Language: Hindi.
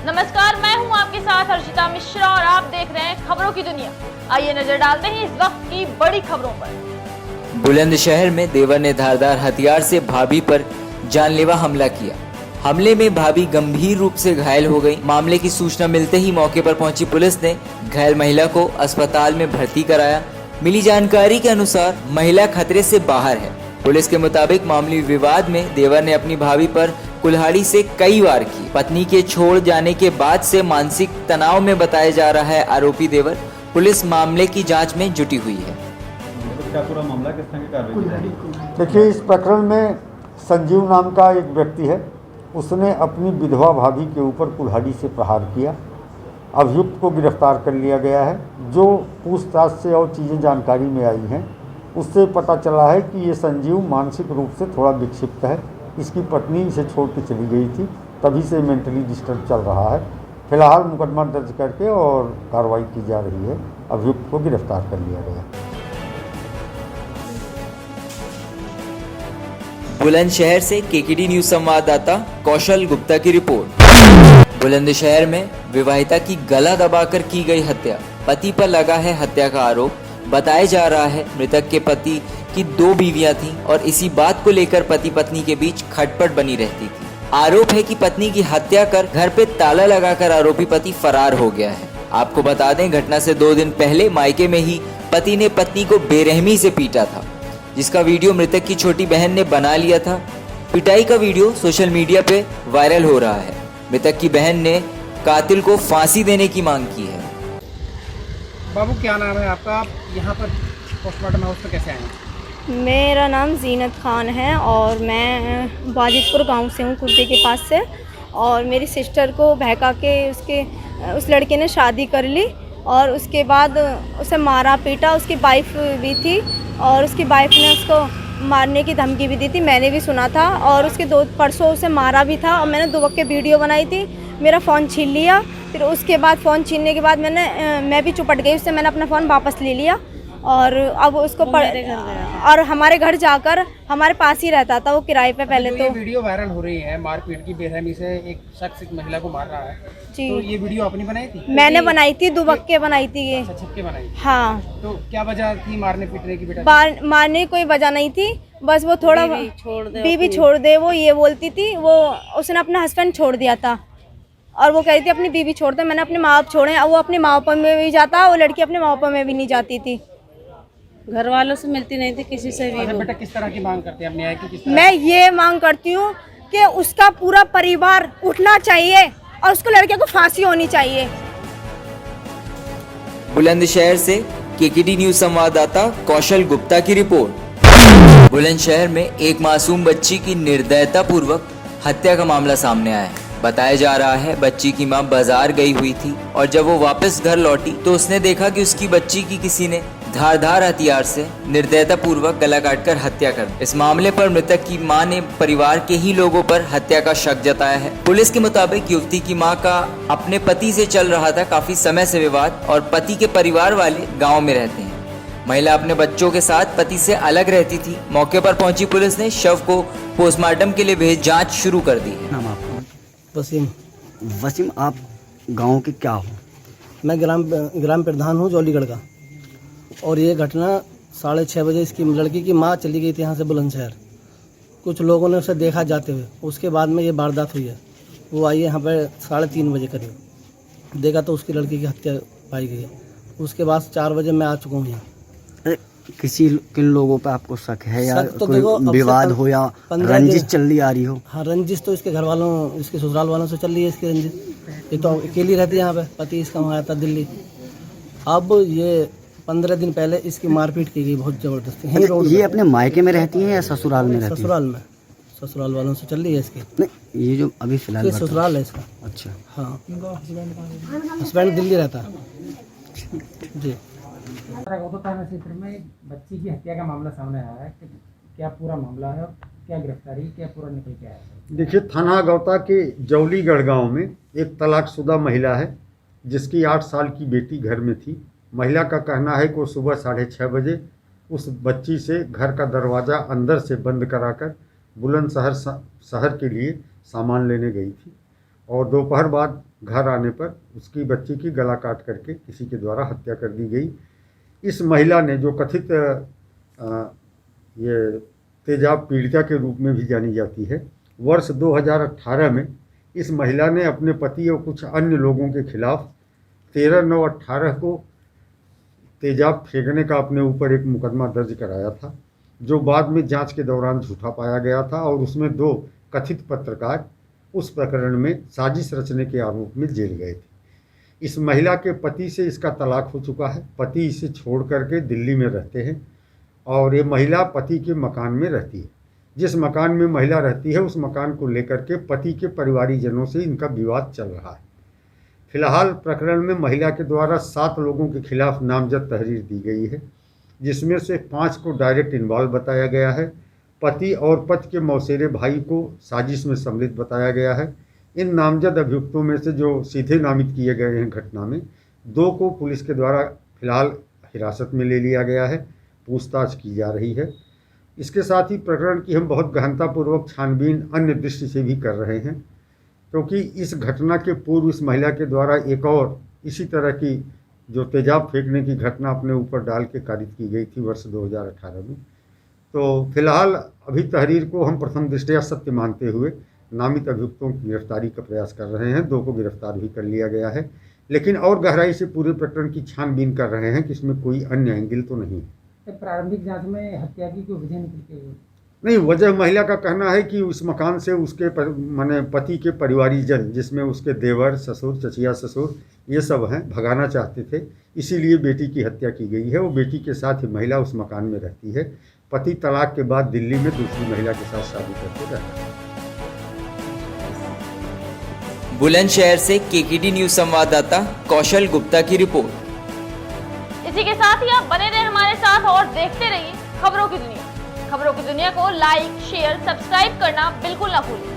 नमस्कार, मैं हूं आपके साथ हर्षिता मिश्रा और आप देख रहे हैं खबरों की दुनिया। आइए नजर डालते हैं इस वक्त की बड़ी खबरों पर। बुलंदशहर में देवर ने धारदार हथियार से भाभी पर जानलेवा हमला किया। हमले में भाभी गंभीर रूप से घायल हो गई। मामले की सूचना मिलते ही मौके पर पहुंची पुलिस ने घायल महिला को अस्पताल में भर्ती कराया। मिली जानकारी के अनुसार महिला खतरे से बाहर है। पुलिस के मुताबिक मामूली विवाद में देवर ने अपनी भाभी पर कुल्हाड़ी से कई वार की। पत्नी के छोड़ जाने के बाद से मानसिक तनाव में बताया जा रहा है आरोपी देवर। पुलिस मामले की जांच में जुटी हुई है। क्या पूरा मामला किस तरह की कार्रवाई? देखिए, इस प्रकरण में संजीव नाम का एक व्यक्ति है, उसने अपनी विधवा भाभी के ऊपर कुल्हाड़ी से प्रहार किया। अभियुक्त को गिरफ्तार कर लिया गया है। जो पूछताछ से और चीज़ें जानकारी में आई हैं, उससे पता चला है कि ये संजीव मानसिक रूप से थोड़ा विक्षिप्त है। इसकी पत्नी इसे छोड़ के चली गई थी, तभी से मेंटली डिस्टर्ब चल रहा है। फिलहाल मुकदमा दर्ज करके और कार्रवाई की जा रही है। अभियुक्त को गिरफ्तार कर लिया गया। बुलंदशहर से केकेडी न्यूज संवाददाता कौशल गुप्ता की रिपोर्ट। बुलंदशहर में विवाहिता की गला दबाकर की गई हत्या। पति पर लगा है हत्या का आरोप। बताया जा रहा है मृतक के पति की 2 बीवियां थीं और इसी बात को लेकर पति पत्नी के बीच खटपट बनी रहती थी। आरोप है कि पत्नी की हत्या कर घर पे ताला लगाकर आरोपी पति फरार हो गया है। आपको बता दें, घटना से 2 दिन पहले मायके में ही पति ने पत्नी को बेरहमी से पीटा था, जिसका वीडियो मृतक की छोटी बहन ने बना लिया था। पिटाई का वीडियो सोशल मीडिया पे वायरल हो रहा है। मृतक की बहन ने कातिल को फांसी देने की मांग की है। बाबू, क्या नाम है आपका? आप यहाँ पर पोस्टमार्टम हाउस पर कैसे आए हैं? मेरा नाम जीनत खान है और मैं वाजिदपुर गांव से हूँ, कुर्दी के पास से। और मेरी सिस्टर को बहका के उस लड़के ने शादी कर ली और उसके बाद उसे मारा पीटा। उसकी वाइफ भी थी और उसकी वाइफ ने उसको मारने की धमकी भी दी थी, मैंने भी सुना था। और उसके 2 परसों उसे मारा भी था और मैंने 2 वक्त के वीडियो बनाई थी। मेरा फ़ोन छीन लिया। फिर उसके बाद फ़ोन छीनने के बाद मैं भी चुपट गई, उससे मैंने अपना फ़ोन वापस ले लिया। और अब उसको और हमारे घर जाकर हमारे पास ही रहता था वो किराए पे पहले। तो वीडियो वायरल हो रही है, मारपीट की, बेरहमी से एक शख्स एक महिला को मार रहा है जी। तो ये वीडियो आपने बनाई थी? मैंने बनाई थी, 2 वक्त के बनाई थी ये। छुप के बनाई? हाँ। तो क्या वजह थी मारने पीटने की? बेटा मारने की कोई वजह नहीं थी, बस वो थोड़ा बीवी छोड़ दे वो ये बोलती थी। वो उसने अपना हस्बैंड छोड़ दिया था और वो कह रही थी अपनी बीवी छोड़ दे। मैंने अपने माँ बाप छोड़े। वो अपने माँ बाप में भी जाता, वो लड़की अपने माँ बाप में भी नहीं जाती थी। घर वालों से मिलती नहीं थी किसी से भी। बेटा किस तरह की मांग करते हैं? अब न्याय की किस तरह? मैं ये मांग करती हूँ कि उसका पूरा परिवार उठना चाहिए और उसको लड़के को फांसी होनी चाहिए। बुलंदशहर से केकेडी न्यूज संवाददाता कौशल गुप्ता की रिपोर्ट। बुलंदशहर में एक मासूम बच्ची की निर्दयता पूर्वक हत्या का मामला सामने आया है। बताया जा रहा है बच्ची की मां बाजार गई हुई थी और जब वो वापस घर लौटी तो उसने देखा कि उसकी बच्ची की किसी ने धारदार हथियार से निर्दयता पूर्वक गला काटकर हत्या कर दी। इस मामले पर मृतक की मां ने परिवार के ही लोगों पर हत्या का शक जताया है। पुलिस के मुताबिक युवती की मां का अपने पति से चल रहा था काफी समय से विवाद और पति के परिवार वाले गाँव में रहते हैं। महिला अपने बच्चों के साथ पति से अलग रहती थी। मौके पर पहुंची पुलिस ने शव को पोस्टमार्टम के लिए भेज जांच शुरू कर दी है। नाम आपका? वसीम। वसीम, आप गांव के क्या हो? मैं ग्राम प्रधान हूँ जौलीगढ़ का। और ये घटना 6:30 बजे इसकी लड़की की माँ चली गई थी यहाँ से बुलंदशहर। कुछ लोगों ने उसे देखा जाते हुए, उसके बाद में ये वारदात हुई है। वो आई है यहाँ पर 3:30 बजे करीब, देखा तो उसकी लड़की की हत्या पाई गई है। उसके बाद 4 बजे मैं आ चुका हूँ यहाँ। किन लोगों पे आपको शक है या तो कोई विवाद हो या रंजिश चल रही आ रही हो? हाँ, रंजिश तो इसके घर वालों, इसके ससुराल वालों से चल रही है इसकी रंजिश। ये तो अकेली रहती है यहाँ पे, पति इसका वहाँ आता दिल्ली। अब ये 15 दिन पहले इसकी मारपीट की गई बहुत जबरदस्ती। ये अपने मायके में रहती है या ससुराल में रहती है? ससुराल में, ससुराल वालों से चल रही है इसकी। नहीं, ये जो अभी फिलहाल ससुराल है इसका। अच्छा। हाँ, हस्बैंड दिल्ली रहता है जी। थाना क्षेत्र में बच्ची की हत्या का मामला सामने आया है, क्या पूरा मामला है और क्या गिरफ्तारी, क्या पूरा निकल के आया है? देखिए, थाना गौता के जौलीगढ़ गांव में एक तलाकशुदा महिला है जिसकी 8 साल की बेटी घर में थी। महिला का कहना है कि वो सुबह 6:30 बजे उस बच्ची से घर का दरवाज़ा अंदर से बंद कराकर बुलंदशहर शहर के लिए सामान लेने गई थी। और दोपहर बाद घर आने पर उसकी बच्ची की गला काट करके किसी के द्वारा हत्या कर दी गई। इस महिला ने, जो कथित ये तेजाब पीड़िता के रूप में भी जानी जाती है, वर्ष 2018 में इस महिला ने अपने पति और कुछ अन्य लोगों के खिलाफ 13/9/18 को तेजाब फेंकने का अपने ऊपर एक मुकदमा दर्ज कराया था, जो बाद में जांच के दौरान झूठा पाया गया था और उसमें 2 कथित पत्रकार उस प्रकरण में साजिश रचने के आरोप में जेल गए थे। इस महिला के पति से इसका तलाक हो चुका है। पति इसे छोड़ करके दिल्ली में रहते हैं और ये महिला पति के मकान में रहती है। जिस मकान में महिला रहती है उस मकान को लेकर के पति के परिवारीजनों से इनका विवाद चल रहा है। फिलहाल प्रकरण में महिला के द्वारा 7 लोगों के खिलाफ नामजद तहरीर दी गई है, जिसमें से 5 को डायरेक्ट इन्वॉल्व बताया गया है। पति और पति के मौसेरे भाई को साजिश में सम्मिलित बताया गया है। इन नामजद अभियुक्तों में से जो सीधे नामित किए गए हैं घटना में, 2 को पुलिस के द्वारा फिलहाल हिरासत में ले लिया गया है, पूछताछ की जा रही है। इसके साथ ही प्रकरण की हम बहुत गहनतापूर्वक छानबीन अन्य दृष्टि से भी कर रहे हैं, क्योंकि इस घटना के पूर्व इस महिला के द्वारा एक और इसी तरह की जो तेजाब फेंकने की घटना अपने ऊपर डाल के कारित की गई थी वर्ष 2018 में। तो फिलहाल अभी तहरीर को हम प्रथम दृष्टया सत्य मानते हुए नामित अभियुक्तों की गिरफ्तारी का प्रयास कर रहे हैं। 2 को गिरफ्तार भी कर लिया गया है, लेकिन और गहराई से पूरे प्रकरण की छानबीन कर रहे हैं कि इसमें कोई अन्य एंगल तो नहीं है। प्रारंभिक जांच में हत्या की कोई वजह निकल के नहीं, वजह महिला का कहना है कि उस मकान से उसके माने पति के परिवारीजन, जिसमें उसके देवर, ससुर, चचिया ससुर, ये सब हैं, भगाना चाहते थे, इसीलिए बेटी की हत्या की गई है। वो बेटी के साथ ही महिला उस मकान में रहती है। पति तलाक के बाद दिल्ली में दूसरी महिला के साथ शादी करके रहता है। बुलंदशहर से केकेडी न्यूज संवाददाता कौशल गुप्ता की रिपोर्ट। इसी के साथ ही आप बने रहे हमारे साथ और देखते रहिए खबरों की दुनिया। खबरों की दुनिया को लाइक, शेयर, सब्सक्राइब करना बिल्कुल ना भूलें।